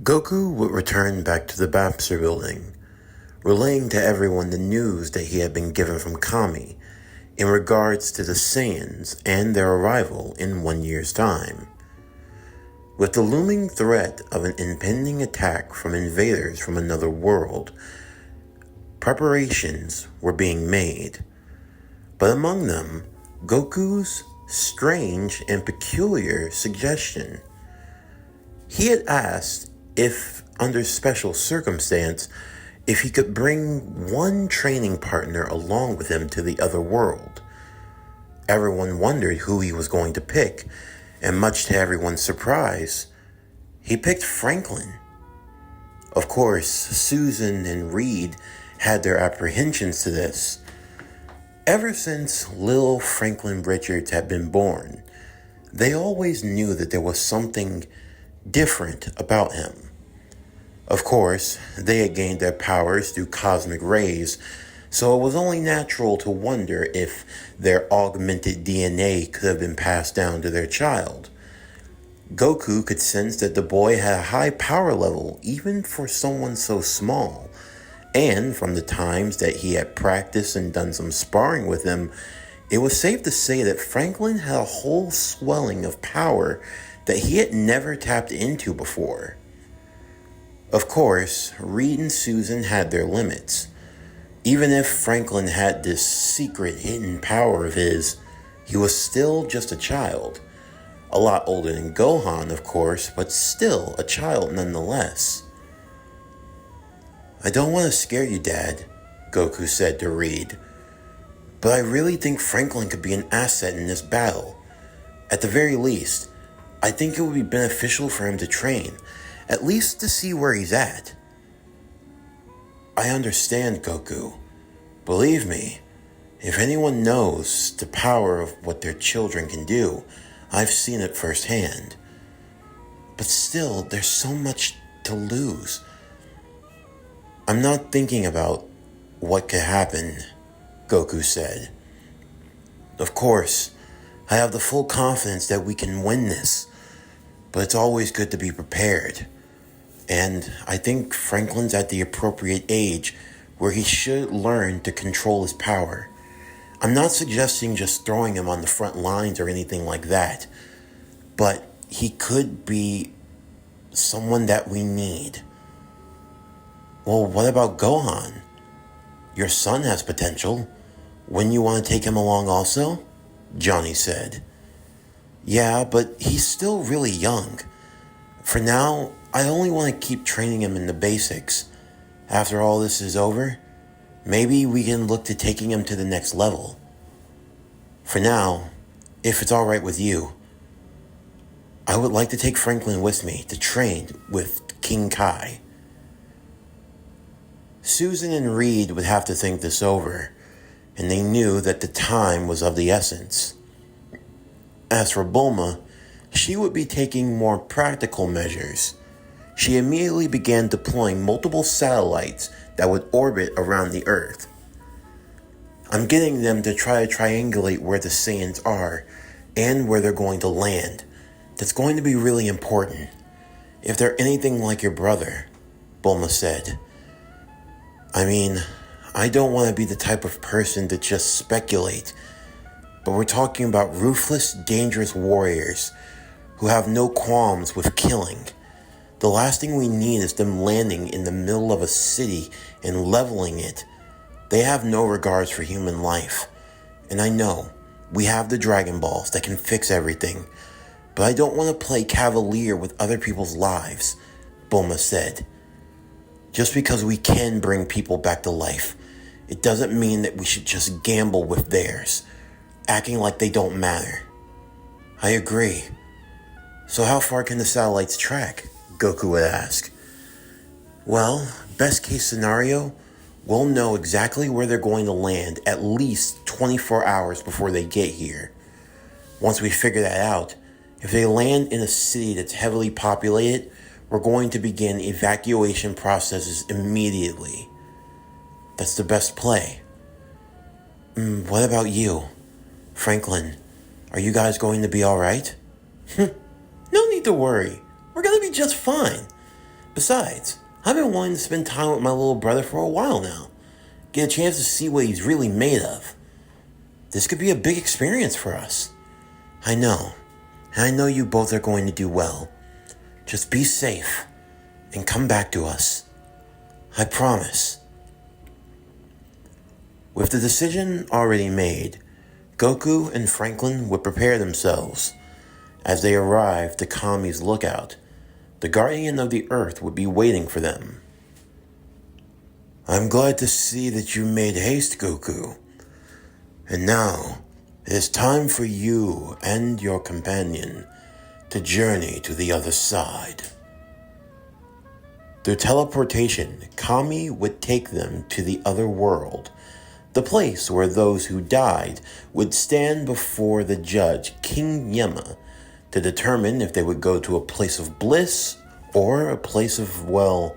Goku would return back to the Bapster building, relaying to everyone the news that he had been given from Kami in regards to the Saiyans and their arrival in 1 year's time. With the looming threat of an impending attack from invaders from another world, preparations were being made. But among them, Goku's strange and peculiar suggestion. He had asked if, under special circumstance, if he could bring one training partner along with him to the other world. Everyone wondered who he was going to pick, and much to everyone's surprise, he picked Franklin. Of course, Susan and Reed had their apprehensions to this. Ever since little Franklin Richards had been born, they always knew that there was something different about him. Of course, they had gained their powers through cosmic rays, so it was only natural to wonder if their augmented DNA could have been passed down to their child. Goku could sense that the boy had a high power level even for someone so small, and from the times that he had practiced and done some sparring with him, it was safe to say that Franklin had a whole swelling of power that he had never tapped into before. Of course, Reed and Susan had their limits. Even if Franklin had this secret hidden power of his, he was still just a child. A lot older than Gohan, of course, but still a child nonetheless. "I don't want to scare you, Dad," Goku said to Reed, "but I really think Franklin could be an asset in this battle. At the very least, I think it would be beneficial for him to train, at least to see where he's at." "I understand, Goku. Believe me, if anyone knows the power of what their children can do, I've seen it firsthand. But still, there's so much to lose. I'm not thinking about what could happen," Goku said. "Of course, I have the full confidence that we can win this, but it's always good to be prepared. And I think Franklin's at the appropriate age where he should learn to control his power. I'm not suggesting just throwing him on the front lines or anything like that, but he could be someone that we need." "Well, what about Gohan? Your son has potential. Wouldn't you want to take him along also?" Johnny said. "Yeah, but he's still really young. For now, I only want to keep training him in the basics. After all this is over, maybe we can look to taking him to the next level. For now, if it's all right with you, I would like to take Franklin with me to train with King Kai." Susan and Reed would have to think this over, and they knew that the time was of the essence. As for Bulma, she would be taking more practical measures. She immediately began deploying multiple satellites that would orbit around the Earth. "I'm getting them to try to triangulate where the Saiyans are and where they're going to land. That's going to be really important. If they're anything like your brother," Bulma said. "I mean, I don't want to be the type of person to just speculate, but we're talking about ruthless, dangerous warriors who have no qualms with killing. The last thing we need is them landing in the middle of a city and leveling it. They have no regards for human life. And I know, we have the Dragon Balls that can fix everything, but I don't want to play cavalier with other people's lives," Bulma said. "Just because we can bring people back to life, it doesn't mean that we should just gamble with theirs, acting like they don't matter." "I agree. So how far can the satellites track?" Goku would ask. "Well, best case scenario, we'll know exactly where they're going to land at least 24 hours before they get here. Once we figure that out, if they land in a city that's heavily populated, we're going to begin evacuation processes immediately. That's the best play." What about you? Franklin, are you guys going to be alright?" "No need to worry. We're going to be just fine. Besides, I've been wanting to spend time with my little brother for a while now. Get a chance to see what he's really made of. This could be a big experience for us. I know. And I know you both are going to do well. Just be safe and come back to us. I promise. With the decision already made, Goku and Franklin would prepare themselves. As they arrived to Kami's lookout, the Guardian of the Earth would be waiting for them. I'm glad to see that you made haste, Goku. And now, it is time for you and your companion to journey to the other side. Through teleportation, Kami would take them to the other world, the place where those who died would stand before the judge, King Yema, to determine if they would go to a place of bliss or a place of, well,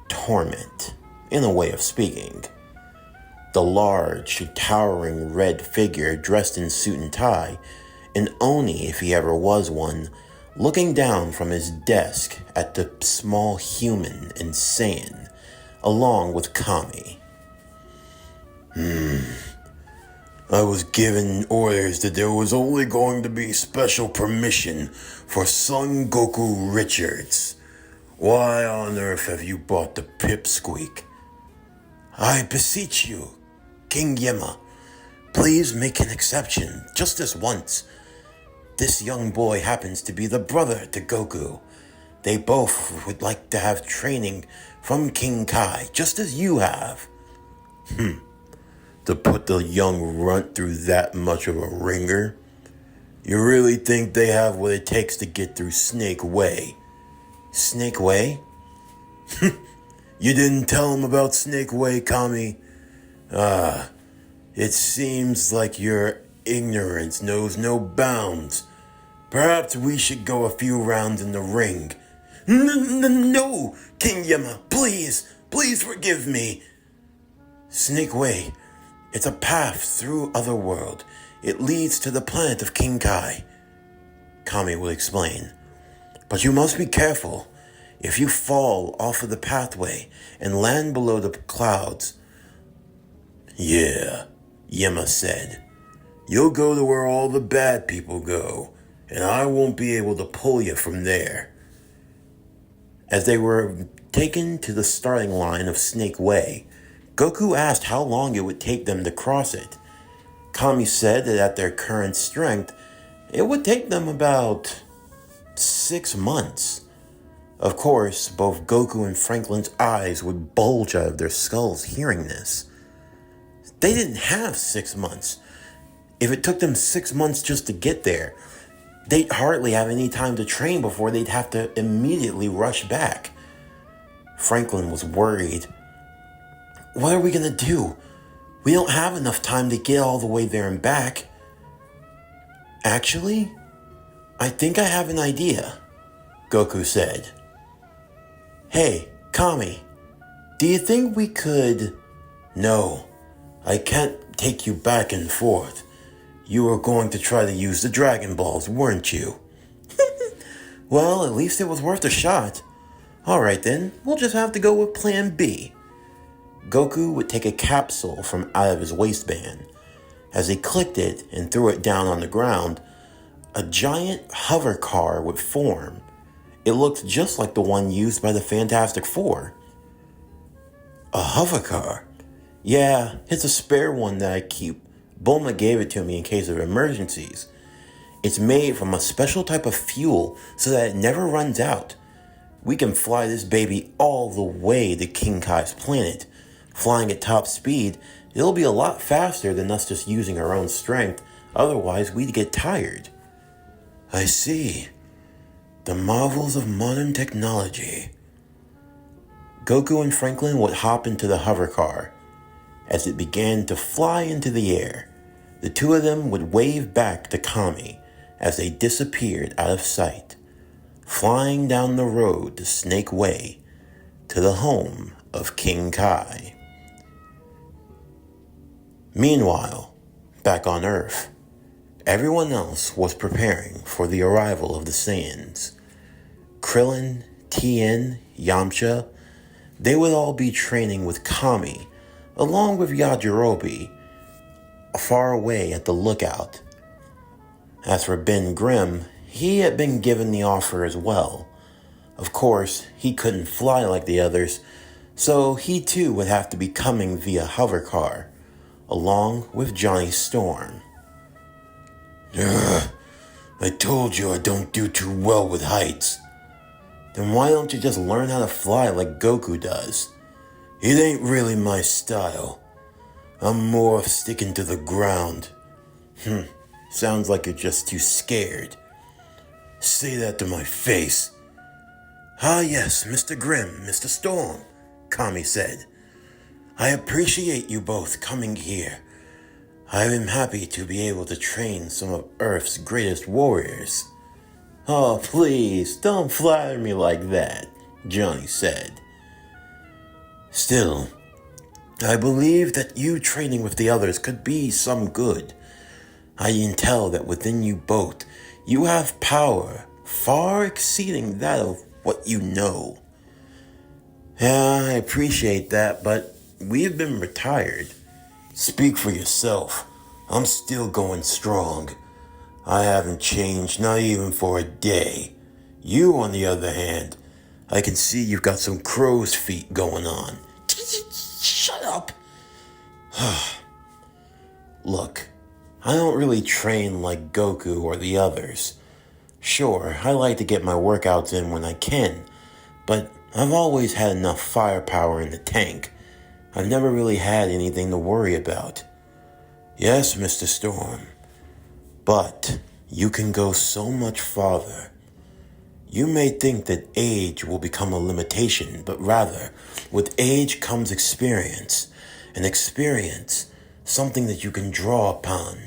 torment, in a way of speaking. The large, towering red figure dressed in suit and tie, an Oni if he ever was one, looking down from his desk at the small human and Saiyan, along with Kami. I was given orders that there was only going to be special permission for Son Goku Richards. Why on earth have you bought the pipsqueak? I beseech you, King Yema, please make an exception, just this once. This young boy happens to be the brother to Goku. They both would like to have training from King Kai, just as you have. To put the young runt through that much of a ringer? You really think they have what it takes to get through Snake Way? Snake Way? You didn't tell him about Snake Way, Kami? It seems like your ignorance knows no bounds. Perhaps we should go a few rounds in the ring. No, King Yema, please forgive me. Snake Way, it's a path through Otherworld. It leads to the planet of King Kai, Kami will explain. But you must be careful. If you fall off of the pathway and land below the clouds, yeah, Yema said, you'll go to where all the bad people go, and I won't be able to pull you from there. As they were taken to the starting line of Snake Way, Goku asked how long it would take them to cross it. Kami said that at their current strength, it would take them about 6 months. Of course, both Goku and Franklin's eyes would bulge out of their skulls hearing this. They didn't have 6 months. If it took them 6 months just to get there, they'd hardly have any time to train before they'd have to immediately rush back. Franklin was worried. What are we gonna do? We don't have enough time to get all the way there and back. Actually, I think I have an idea, Goku said. Hey, Kami, do you think we could... No, I can't take you back and forth. You were going to try to use the Dragon Balls, weren't you? Well, at least it was worth a shot. Alright then, we'll just have to go with Plan B. Goku would take a capsule from out of his waistband. As he clicked it and threw it down on the ground, a giant hover car would form. It looked just like the one used by the Fantastic Four. A hover car? Yeah, it's a spare one that I keep. Bulma gave it to me in case of emergencies. It's made from a special type of fuel so that it never runs out. We can fly this baby all the way to King Kai's planet. Flying at top speed, it'll be a lot faster than us just using our own strength. Otherwise, we'd get tired. I see. The marvels of modern technology. Goku and Franklin would hop into the hover car. As it began to fly into the air, the two of them would wave back to Kami as they disappeared out of sight, flying down the road to Snake Way, to the home of King Kai. Meanwhile, back on Earth, everyone else was preparing for the arrival of the Saiyans. Krillin, Tien, Yamcha, they would all be training with Kami, along with Yajirobe, far away at the lookout. As for Ben Grimm, he had been given the offer as well. Of course, he couldn't fly like the others, so he too would have to be coming via hovercar, along with Johnny Storm. Ugh, I told you I don't do too well with heights. Then why don't you just learn how to fly like Goku does? It ain't really my style. I'm more of sticking to the ground. Sounds like you're just too scared. Say that to my face. Ah yes, Mr. Grimm, Mr. Storm, Kami said. I appreciate you both coming here. I am happy to be able to train some of Earth's greatest warriors. Oh, please, don't flatter me like that, Johnny said. Still, I believe that you training with the others could be some good. I can tell that within you both, you have power far exceeding that of what you know. Yeah, I appreciate that, but we've been retired. Speak for yourself. I'm still going strong. I haven't changed, not even for a day. You, on the other hand, I can see you've got some crow's feet going on. Shut up. Look, I don't really train like Goku or the others. Sure, I like to get my workouts in when I can, but I've always had enough firepower in the tank. I've never really had anything to worry about. Yes, Mr. Storm, but you can go so much farther. You may think that age will become a limitation, but rather, with age comes experience, and experience, something that you can draw upon.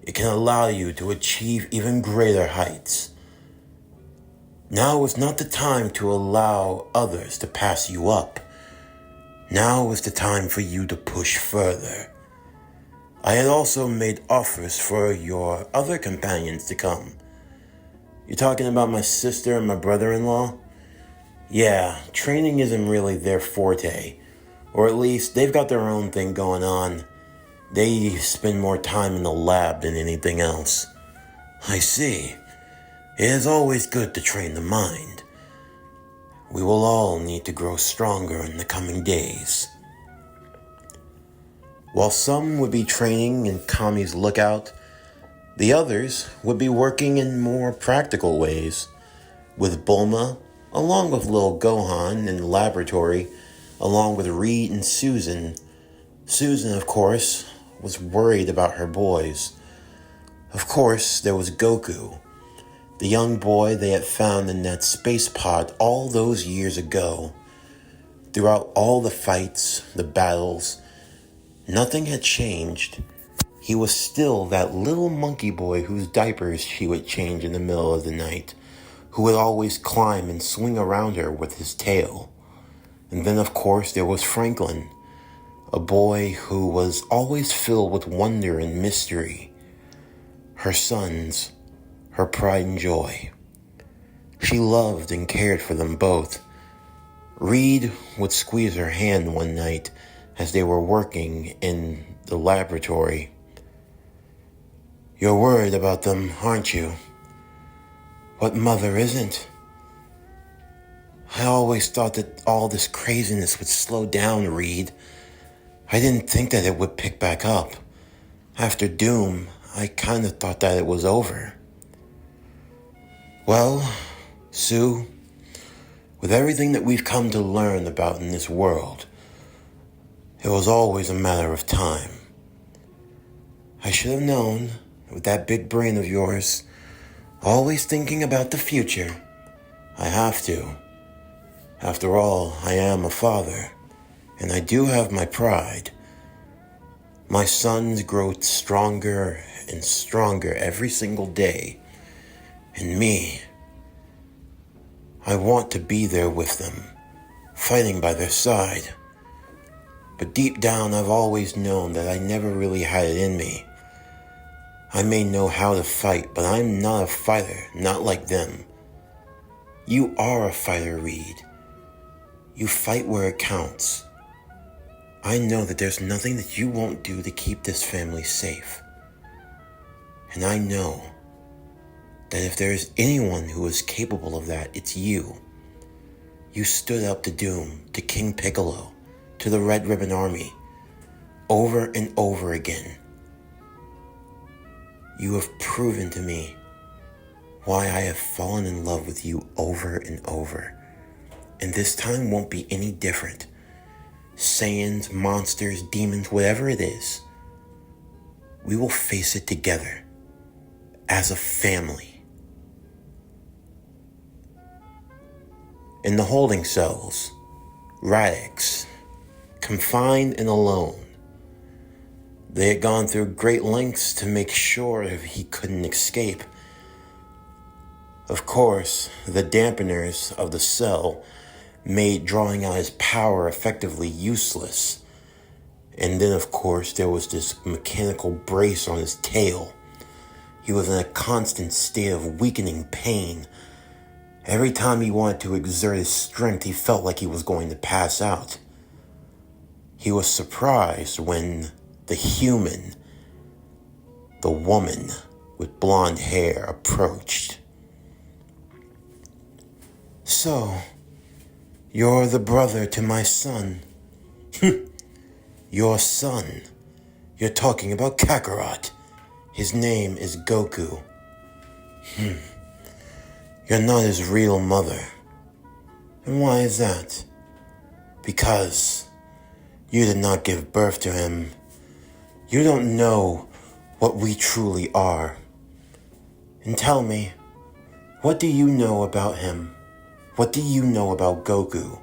It can allow you to achieve even greater heights. Now is not the time to allow others to pass you up. Now is the time for you to push further. I had also made offers for your other companions to come. You're talking about my sister and my brother-in-law? Yeah, training isn't really their forte. Or at least they've got their own thing going on. They spend more time in the lab than anything else. I see. It is always good to train the mind. We will all need to grow stronger in the coming days. While some would be training in Kami's lookout, the others would be working in more practical ways, with Bulma, along with little Gohan in the laboratory, along with Reed and Susan. Susan, of course, was worried about her boys. Of course, there was Goku, the young boy they had found in that space pod all those years ago. Throughout all the fights, the battles, nothing had changed. He was still that little monkey boy whose diapers she would change in the middle of the night, who would always climb and swing around her with his tail. And then, of course, there was Franklin, a boy who was always filled with wonder and mystery. Her sons, her pride and joy. She loved and cared for them both. Reed would squeeze her hand one night as they were working in the laboratory. You're worried about them, aren't you? What mother isn't? I always thought that all this craziness would slow down, Reed. I didn't think that it would pick back up. After Doom, I kind of thought that it was over. Well, Sue, with everything that we've come to learn about in this world, it was always a matter of time. I should have known, with that big brain of yours, always thinking about the future. I have to. After all, I am a father, and I do have my pride. My sons grow stronger and stronger every single day. And me, I want to be there with them, fighting by their side. But deep down, I've always known that I never really had it in me. I may know how to fight, but I'm not a fighter, not like them. You are a fighter, Reed. You fight where it counts. I know that there's nothing that you won't do to keep this family safe. And I know that if there is anyone who is capable of that, it's you. You stood up to Doom, to King Piccolo, to the Red Ribbon Army, over and over again. You have proven to me why I have fallen in love with you over and over. And this time won't be any different. Saiyans, monsters, demons, whatever it is, we will face it together as a family. In the holding cells, Radix, confined and alone, they had gone through great lengths to make sure that he couldn't escape. Of course, the dampeners of the cell made drawing out his power effectively useless. And then, of course, there was this mechanical brace on his tail. He was in a constant state of weakening pain. Every time he wanted to exert his strength, he felt like he was going to pass out. He was surprised when the human, the woman with blonde hair, approached. So, you're the brother to my son. Your son. You're talking about Kakarot. His name is Goku. You're not his real mother. And why is that? Because you did not give birth to him. You don't know what we truly are. And tell me, what do you know about him? What do you know about Goku?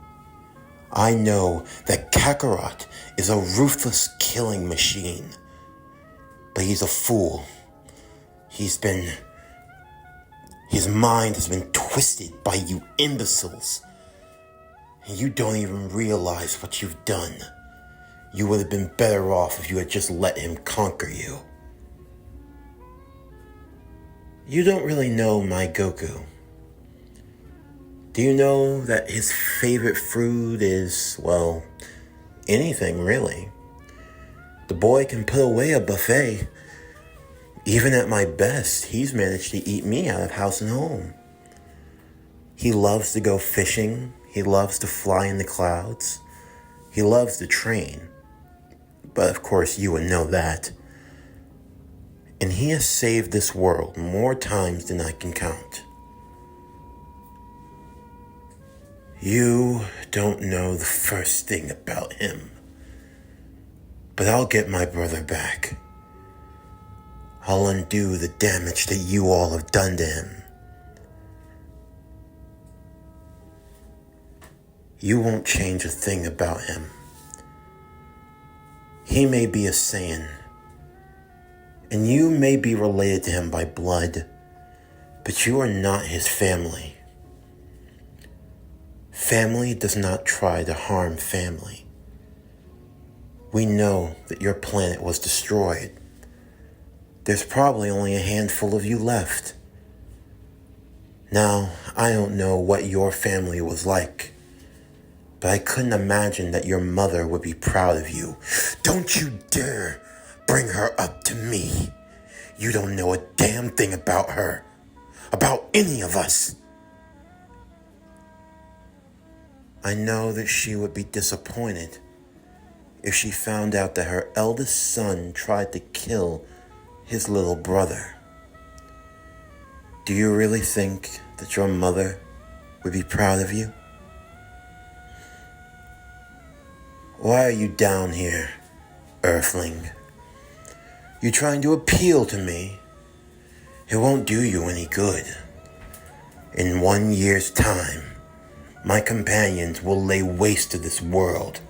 I know that Kakarot is a ruthless killing machine. But he's a fool. His mind has been twisted by you imbeciles. And you don't even realize what you've done. You would have been better off if you had just let him conquer you. You don't really know my Goku. Do you know that his favorite fruit is, well, anything really? The boy can put away a buffet. Even at my best, he's managed to eat me out of house and home. He loves to go fishing. He loves to fly in the clouds. He loves to train. But of course, you would know that. And he has saved this world more times than I can count. You don't know the first thing about him. But I'll get my brother back. I'll undo the damage that you all have done to him. You won't change a thing about him. He may be a Saiyan, and you may be related to him by blood, but you are not his family. Family does not try to harm family. We know that your planet was destroyed. There's probably only a handful of you left. Now, I don't know what your family was like, but I couldn't imagine that your mother would be proud of you. Don't you dare bring her up to me. You don't know a damn thing about her, about any of us. I know that she would be disappointed if she found out that her eldest son tried to kill his little brother. Do you really think that your mother would be proud of you? Why are you down here, Earthling? You trying to appeal to me? It won't do you any good. In 1 year's time, my companions will lay waste to this world.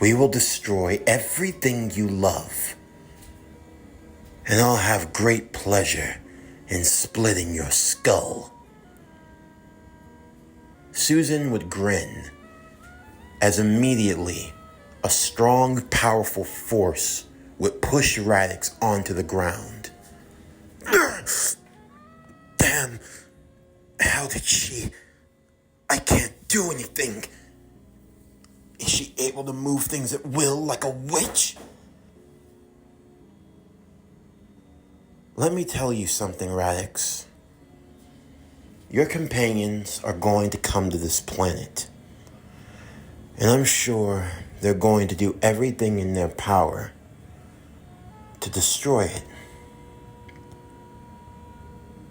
We will destroy everything you love. And I'll have great pleasure in splitting your skull. Susan would grin as immediately a strong, powerful force would push Radix onto the ground. Damn! How did she? I can't do anything. Is she able to move things at will like a witch? Let me tell you something, Radix. Your companions are going to come to this planet. And I'm sure they're going to do everything in their power to destroy it.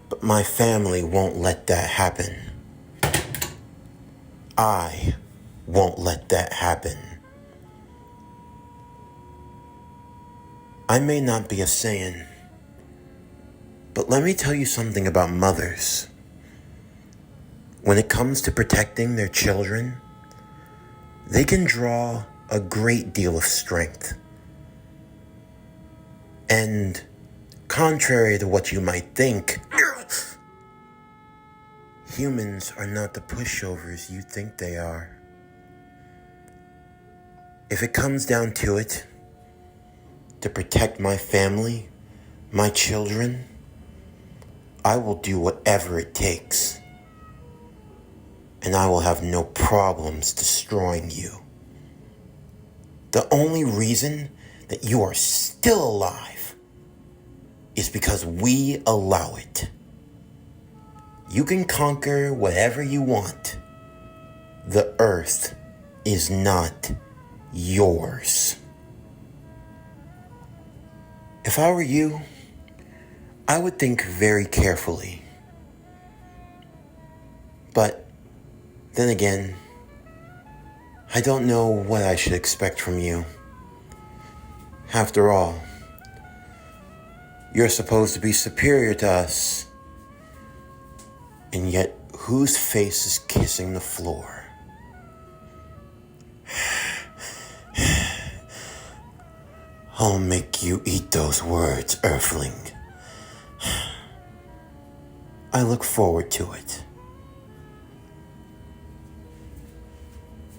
But my family won't let that happen. I won't let that happen. I may not be a Saiyan, but let me tell you something about mothers. When it comes to protecting their children, they can draw a great deal of strength. And contrary to what you might think, humans are not the pushovers you think they are. If it comes down to it, to protect my family, my children, I will do whatever it takes. And I will have no problems destroying you. The only reason that you are still alive is because we allow it. You can conquer whatever you want. The Earth is not yours. If I were you, I would think very carefully. But then again, I don't know what I should expect from you. After all, you're supposed to be superior to us. And yet, whose face is kissing the floor? I'll make you eat those words, Earthling. I look forward to it.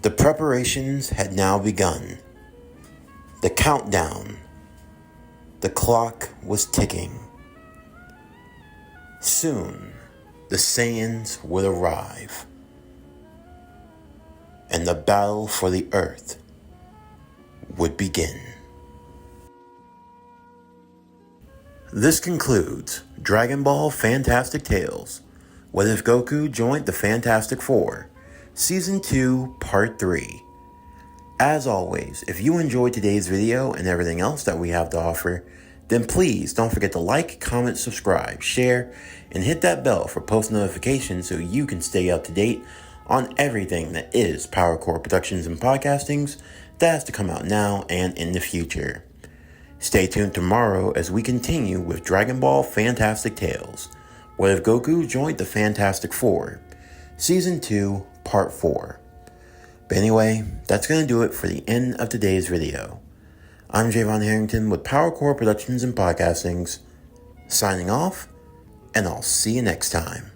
The preparations had now begun. The countdown. The clock was ticking. Soon, the Saiyans would arrive. And the battle for the Earth would begin. This concludes Dragon Ball Fantastic Tales. What if Goku joined the Fantastic Four? Season 2, Part 3. As always, if you enjoyed today's video and everything else that we have to offer, then please don't forget to like, comment, subscribe, share, and hit that bell for post notifications so you can stay up to date on everything that is Power Core Productions and Podcastings that has to come out now and in the future. Stay tuned tomorrow as we continue with Dragon Ball Fantastic Tales. What if Goku joined the Fantastic Four? Season 2, Part 4. But anyway, that's going to do it for the end of today's video. I'm Javon Harrington with Power Core Productions and Podcastings, signing off, and I'll see you next time.